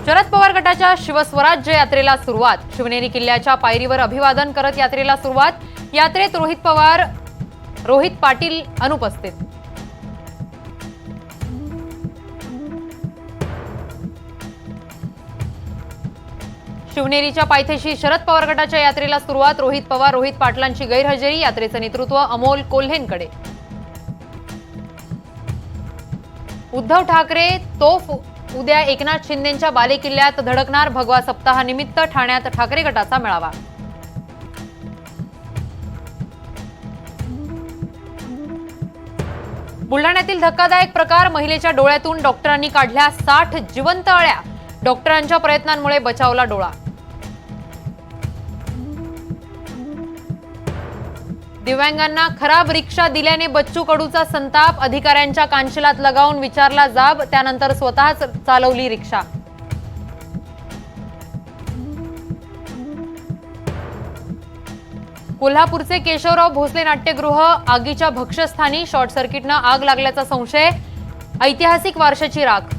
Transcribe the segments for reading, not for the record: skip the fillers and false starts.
शरद पवार गटाच्या शिवस्वराज्य यात्रेला सुरुवात। शिवनेरी किल्ल्याच्या पायरीवर अभिवादन करत यात्रेला सुरुवात। यात्रेत रोहित पवार, रोहित पाटील अनुपस्थित। शिवनेरीच्या पायथ्याशी शरद पवार गटाच्या यात्रेला सुरुवात। रोहित पवार, रोहित पाटलांची गैरहजेरी। यात्रेचे नेतृत्व अमोल कोल्हेंकडे। उद्धव ठाकरे तोफ उद्या एकनाथ शिंदेंच्या बालेकिल्ल्यात धडकणार। भगवा सप्ताहानिमित्त ठाण्यात ठाकरे गटाचा मेळावा। बुलढाण्यातील धक्कादायक प्रकार। महिलेच्या डोळ्यातून डॉक्टरांनी काढल्या 60 जिवंत अळ्या। डॉक्टरांच्या प्रयत्नांमुळे बचावला डोळा। दिव्यांगांना खराब रिक्षा दिल्याने बच्चू कडूचा संताप। अधिकाऱ्यांच्या कानशिलात लगावून विचारला जाब, त्यानंतर स्वतःच चालवली रिक्षा। कोल्हापूरचे केशवराव भोसले नाट्यगृह आगीच्या भक्ष्यस्थानी। शॉर्ट सर्किटनं आग लागल्याचा संशय। ऐतिहासिक वारशाची राख।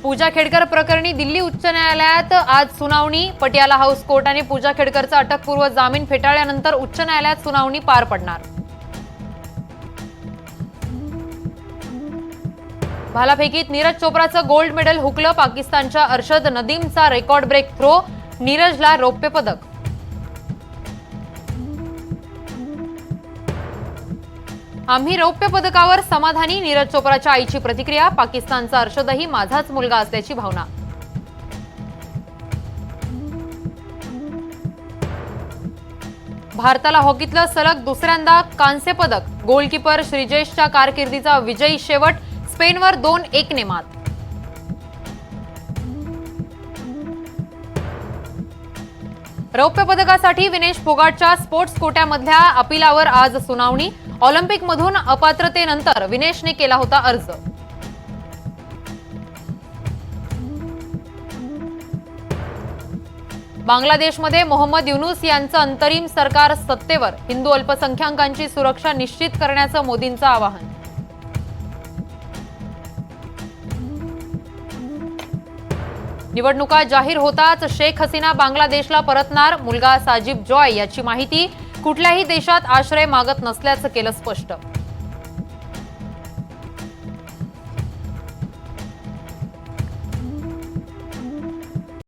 पूजा खेडकर प्रकरणी दिल्ली उच्च न्यायालयात आज सुनावणी। पटियाला हाऊस कोर्टाने पूजा खेडकरचा अटकपूर्व जामीन फेटाळल्यानंतर उच्च न्यायालयात सुनावणी पार पडणार। भालाफेकीत नीरज चोप्राचं गोल्ड मेडल हुकलं। पाकिस्तानच्या अर्शद नदीमचा रेकॉर्ड ब्रेक थ्रो। नीरजला रौप्य पदक। आम्ही रौप्य पदकावर समाधानी। नीरज चोप्राच्या आईची प्रतिक्रिया। पाकिस्तानचा अर्शदही माझाच मुलगा असल्याची भावना। भारताला हॉकीतलं सलग दुसऱ्यांदा कांस्य पदक। गोलकीपर श्रीजेशच्या कारकिर्दीचा विजयी शेवट। स्पेनवर 2-1 ने मात। रौप्य पदकासाठी विनेश फोगाटच्या स्पोर्ट्स कोट्यामधल्या अपिलावर आज सुनावणी। ऑलिम्पिकमधून अपात्रतेनंतर विनेशने केला होता अर्ज। बांगलादेशमध्ये मोहम्मद युनूस यांचं अंतरिम सरकार सत्तेवर। हिंदू अल्पसंख्याकांची सुरक्षा निश्चित करण्याचं मोदींचं आवाहन। निवडणुका जाहीर होताच शेख हसीना बांगलादेशला परतणार। मुलगा साजिब जॉय याची माहिती। कुठल्याही देशात आश्रय मागत नसल्याचं केलं स्पष्ट।